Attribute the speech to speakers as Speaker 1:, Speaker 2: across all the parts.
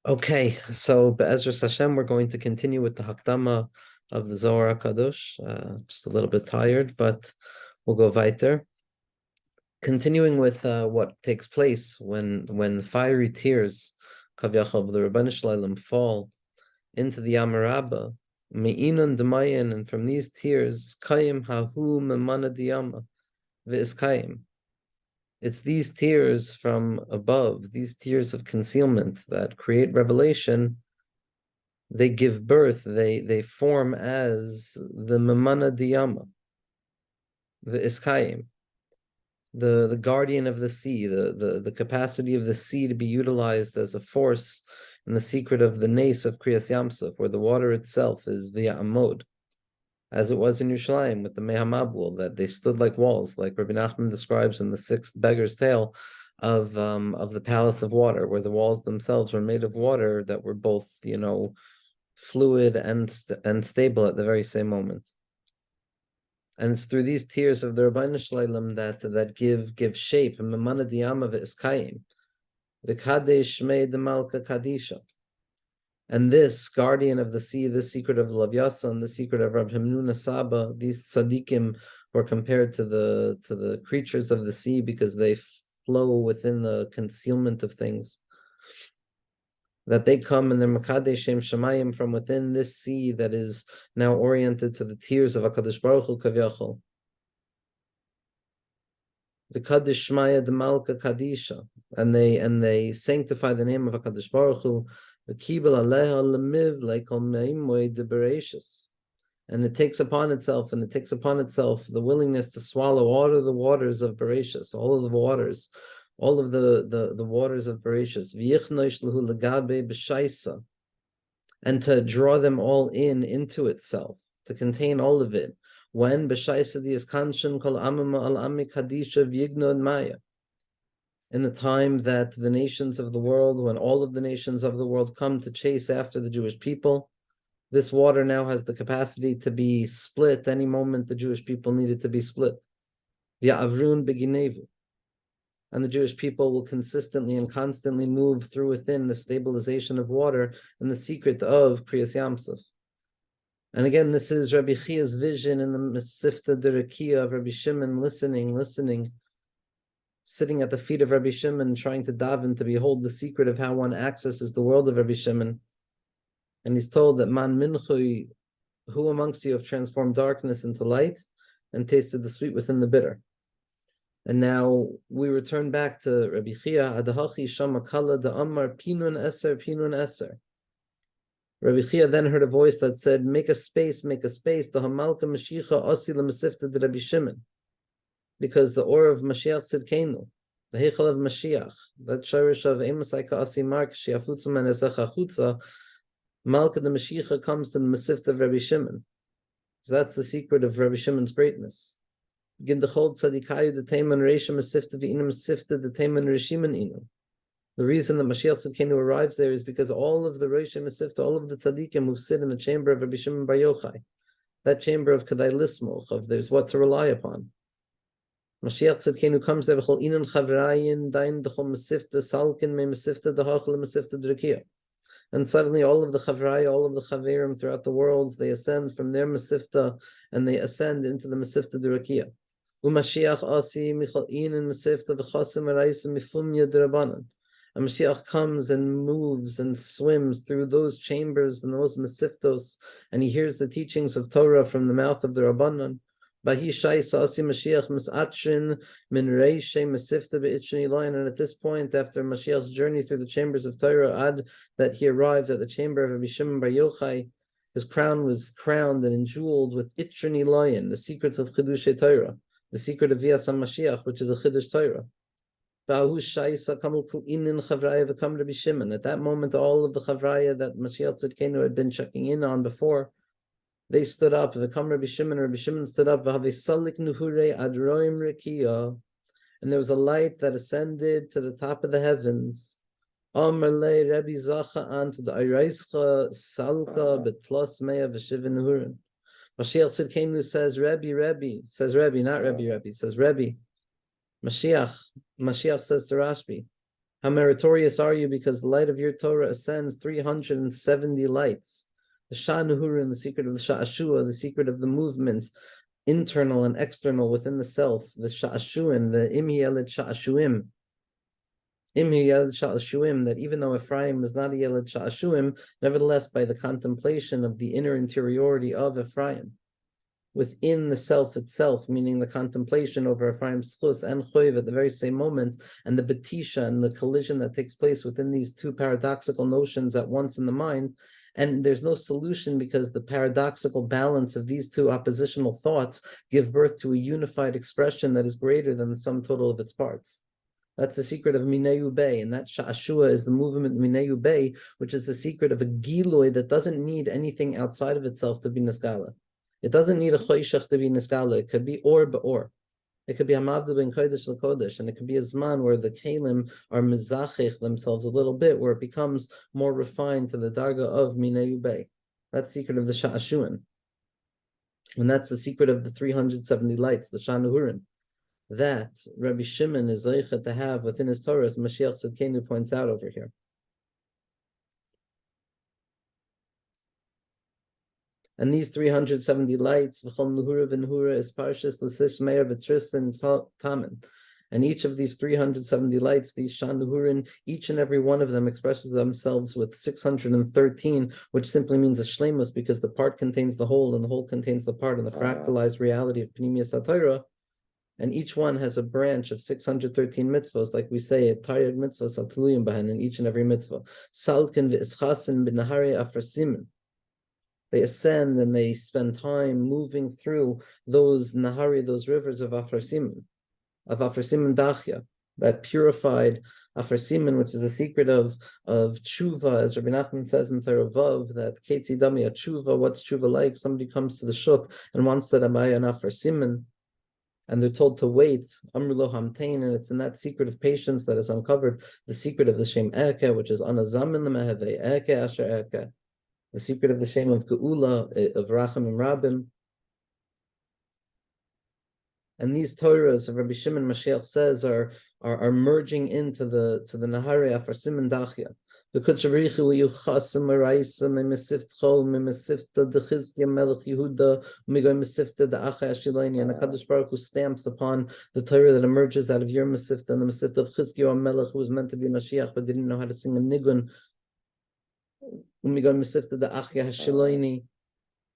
Speaker 1: Okay, so Be'ezras Hashem, we're going to continue with the Hakdama of the Zohar HaKadosh. Just a little bit tired, but we'll go weiter. Continuing with what takes place when the fiery tears, Kavyachal, of the Rabban Shalom fall into the Amarabba, Me'inon Demayin, and from these tears, Kayim Hahu Memana Diyama, Ve'iskayim. It's these tears from above, these tears of concealment that create revelation. They give birth, they form as the Mamana Diyama, the Iskayim, the guardian of the sea, the capacity of the sea to be utilized as a force in the secret of the nace of Kriyas Yamsuf, where the water itself is via Amod, as it was in Yerushalayim with the Mehamabul, that they stood like walls, like Rabbi Nachman describes in the Sixth Beggar's Tale of the Palace of Water, where the walls themselves were made of water that were both, fluid and stable at the very same moment. And it's through these tears of the Rabbeinu Shlalem that give shape and Mamana Diyama V'iskayim, V'kadesh Shmei de Malka Kadisha. And this guardian of the sea, the secret of Lavyasan, the secret of Rab Himnuna Saba, these tzaddikim were compared to the creatures of the sea because they flow within the concealment of things. That they come and they're Makadeh Shem Shemayim from within this sea that is now oriented to the tears of HaKadosh Baruch Hu Kavyachol. The Kaddish Shmaya de Malka Kadisha, and they sanctify the name of HaKadosh Baruch Hu, the Kibel Aleha Lemiv Leikol Meimoy de Bereshis. And it takes upon itself the willingness to swallow all of the waters of Bereshis, all of the waters of Bereshis, and to draw them all into itself, to contain all of it. When B'shaisa di Iskanshan kol amama al ami kadisha v'yigno and maya, in the time that the nations of the world, when all of the nations of the world come to chase after the Jewish people, this water now has the capacity to be split any moment the Jewish people need it to be split. V'ya'avrun beginevu. And the Jewish people will consistently and constantly move through within the stabilization of water and the secret of Kriyas Yamsuf. And again, this is Rabbi Chia's vision in the Mesifta Derakia of Rabbi Shimon, listening, sitting at the feet of Rabbi Shimon, trying to daven to behold the secret of how one accesses the world of Rabbi Shimon. And he's told that Man Minchu, who amongst you have transformed darkness into light and tasted the sweet within the bitter. And now we return back to Rabbi Chia, Adahachi Shamakala da Amar Pinun Eser. Rabbi Chia then heard a voice that said, make a space, the Hamalka Mashiach Asi L'Masifta de Rabbi Shimon. Because the aura of Mashiach Tzidkenu, the Heichal of Mashiach, that Shirish of Emasai Ka'asi Mark, Shiafutza Man Ezecha Chutza, Malka the Mashiach comes to the Masifta of Rabbi Shimon. So that's the secret of Rabbi Shimon's greatness. The reason that Mashiach Tzidkenu arrives there is because all of the Roshim Masifta, all of the tzaddikim who sit in the chamber of Rabbi Shimon Bar Yochai, that chamber of Kedai Lismoch, of there's what to rely upon. Mashiach Tzidkenu comes there, V'chol inan chavrayin, dain d'chol Masifta, salkin me Masifta, d'hachal Masifta d'rekia. And suddenly all of the Chavraya, all of the Chaverim throughout the worlds, they ascend from their Masifta and they ascend into the Masifta d'rekia. Umashiach asi michal inan Masifta v'chasim araysim mifumya d'rabanan. And Mashiach comes and moves and swims through those chambers and those Masiftos, and he hears the teachings of Torah from the mouth of the Rabbanan. Bahi Shai Sasi Mashiach Misatrin Min Reishe Masifta Be'itchni Lion. And at this point, after Mashiach's journey through the chambers of Torah, Ad that he arrived at the chamber of Rabbi Shimon Bar Yochai, his crown was crowned and enjeweled with Itchni Lion, the secrets of Chidush Torah, the secret of Vias Mashiach, which is a Chidush Torah. At that moment, all of the Chavraya that Mashiach Tzidkenu had been checking in on before, they stood up. Rabbi Shimon stood up. And there was a light that ascended to the top of the heavens. Mashiach Tzidkenu says, Rebbe, not Rebbe, says Rebbe. Mashiach says to Rashbi, How meritorious are you because the light of your Torah ascends 370 lights. The Sha'anuhurin, the secret of the Sha'ashua, the secret of the movement, internal and external within the self, the Sha'ashuin, the Imiyelid Sha'ashuim, that even though Ephraim is not a Yeled Sha'ashuim, nevertheless, by the contemplation of the inner interiority of Ephraim, within the self itself, meaning the contemplation over Ephraim's schus and choiv at the very same moment, and the betisha and the collision that takes place within these two paradoxical notions at once in the mind. And there's no solution because the paradoxical balance of these two oppositional thoughts give birth to a unified expression that is greater than the sum total of its parts. That's the secret of Mineu Bay, and that Sha'ashua is the movement Mineu Bay, which is the secret of a Giloy that doesn't need anything outside of itself to be Niskala. It doesn't need a Choyshach to be Niskala. It could be or be'or. It could be Hamavdu ben Kodesh l'Kodesh, and it could be a Zman where the Kalim are Mizachich themselves a little bit, where it becomes more refined to the Darga of Mineu Bay. That's the secret of the Sha'ashuan. And that's the secret of the 370 lights, the Shanuhurin. That Rabbi Shimon is zeichet to have within his Torah, as Mashiach Tzidkenu points out over here. And these 370 lights, V'chol Nuhura v'Nuhura is Parshas L'Sish Meir v'Tristan Tamen. And each of these 370 lights, these Shanuhurin, each and every one of them expresses themselves with 613, which simply means a shlemus, because the part contains the whole, and the whole contains the part, and the fractalized reality of Pnimiyas HaTorah. And each one has a branch of 613 mitzvahs, like we say, a taryag mitzvah, satluyim bahan, in each and every mitzvah. Salkin v'ischasin b'nahari afrasimin. They ascend and they spend time moving through those nahari, those rivers of afrasimin dachya, that purified afrasimin, which is a secret of tshuva, as Rabbi Nachman says in Teravav, that ketzi dami a tshuva. What's tshuva like? Somebody comes to the shuk and wants to rabaya an afrasimin, and they're told to wait, Amru lo hamtein, and it's in that secret of patience that is uncovered the secret of the Shem Eke, which is Anazamin Lemeheve Eke Asher Eke, the secret of the Shem of Geula, of Rachamim Rabim. And these Torahs of Rabbi Shimon Mashiach says are merging into the Nahari Afarsim and Dachya. The Kutshavrichu Yuchasim Araisa Memesift Chol Memesifta Dechizkia Melech Yehuda Migoy Mesifta the Acha Ashilani, and the Kadosh Baruch Hu stamps upon the Torah that emerges out of your Mesifta and the Mesifta of Chizkia Melech, who was meant to be Mashiach but didn't know how to sing a nigun. Migoy Mesifta the Acha Ashilani,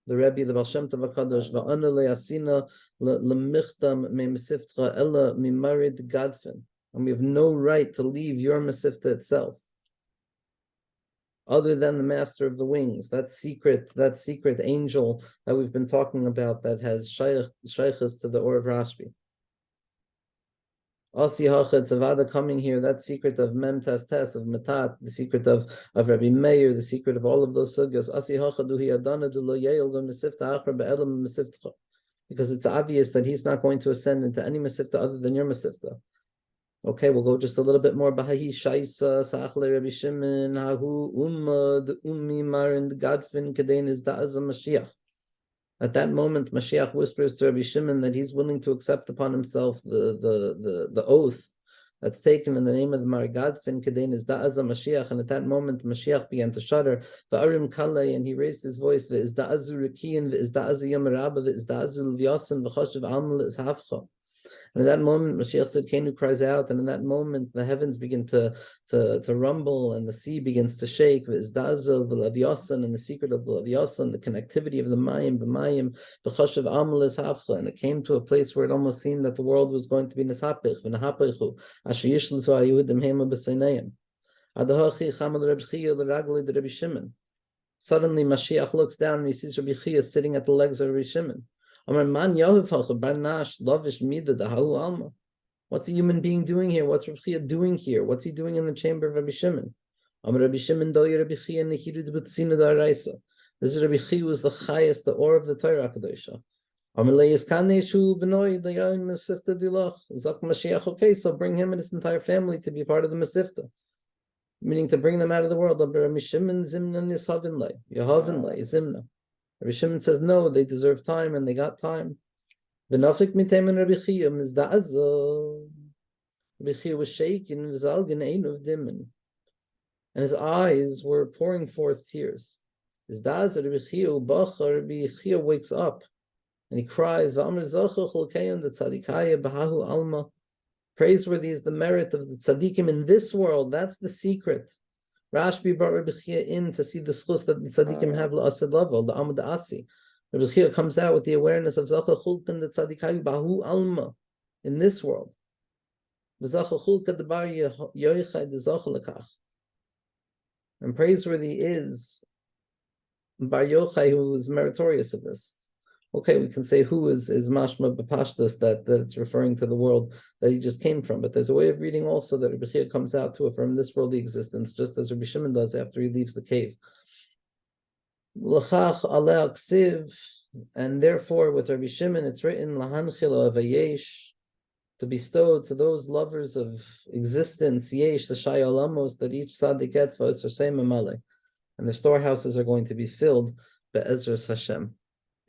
Speaker 1: the Rebbe, the Baal Shem Tov HaKadosh, Va'ana le'asina le'michtam me'mesiftcha ella mimarid gadfen. And we have no right to leave your Mesifta itself, other than the master of the wings, that secret angel that we've been talking about, that has shaykhs to the Or of Rashbi. Asi Hachet Zavada coming here, that secret of Mem Tes Tes, of Metat, the secret of Rabbi Meir, the secret of all of those sugyos. Asi Hachet Duhi Adana Du Lo Yeil Go Mesifta Achra Be'elam Mesifta, because it's obvious that he's not going to ascend into any Mesifta other than your Mesifta. Okay, we'll go just a little bit more. Bahahi Shaisa Sachle Rabbi Shimon Hahu Ummad Ummi Marind Gadfin Kadein is Da'az Mashiach. At that moment, Mashiach whispers to Rabbi Shimon that he's willing to accept upon himself the oath that's taken in the name of the Marigadfin Kadein is Da'az Mashiach. And at that moment, Mashiach began to shudder. Va'arim Kalei, and he raised his voice. Ve'is Da'azu Rikiyin, ve'is Da'azu Yamarabba, ve'is Da'azu Lvyasin, v'choshev Amal is Havcha. And in that moment, Mashiach Tzidkenu cries out, and in that moment, the heavens begin to rumble, and the sea begins to shake. V'izdazel v'lavyasan, and the secret of Lavyasan, the connectivity of the Mayim, b'Mayim, v'chashav amal is hafcha. And it came to a place where it almost seemed that the world was going to be nisapich, v'nahapichu, asher yishlu to ayudim hema b'seinayim. Adahachi chamal Reb Chia l'ragli Rabbi Shimon. Suddenly, Mashiach looks down and he sees Rabbi Chia sitting at the legs of Rabbi Shimon. What's a human being doing here? What's Rabbi Chia doing here? What's he doing in the chamber of Rabbi Shimon? This is Rabbi Chia, who is the highest, the Or of the Torah Kadosha. Okay, so bring him and his entire family to be part of the Masifta, meaning to bring them out of the world. Rabbi Shimon Zimna. Rabbi Shimon says, no, they deserve time, and they got time. Rabbi Chia was shaking, and his eyes were pouring forth tears. His dad, Rabbi Chia wakes up and he cries, praiseworthy is the merit of the tzaddikim in this world. That's the secret. Rashbi brought Rabbi Chia in to see the schus that the tzaddikim have la'asad level, the amud asi. Rabbi Chia comes out with the awareness of Zacha Chulkan the tzaddikai bahu alma in this world. And praiseworthy is Bar Yochai, who is meritorious of this. Okay, we can say who is mashma b'pashtus, that it's referring to the world that he just came from. But there's a way of reading also that Rabbi Chia comes out to affirm this worldly existence, just as Rabbi Shimon does after he leaves the cave. L'chach aleh ksiv, and therefore with Rabbi Shimon it's written lahanchilo avayesh, to bestow to those lovers of existence, yesh the shay olamos, that each tzaddik gets v'esrasei mamale, and their storehouses are going to be filled be'ezras Hashem.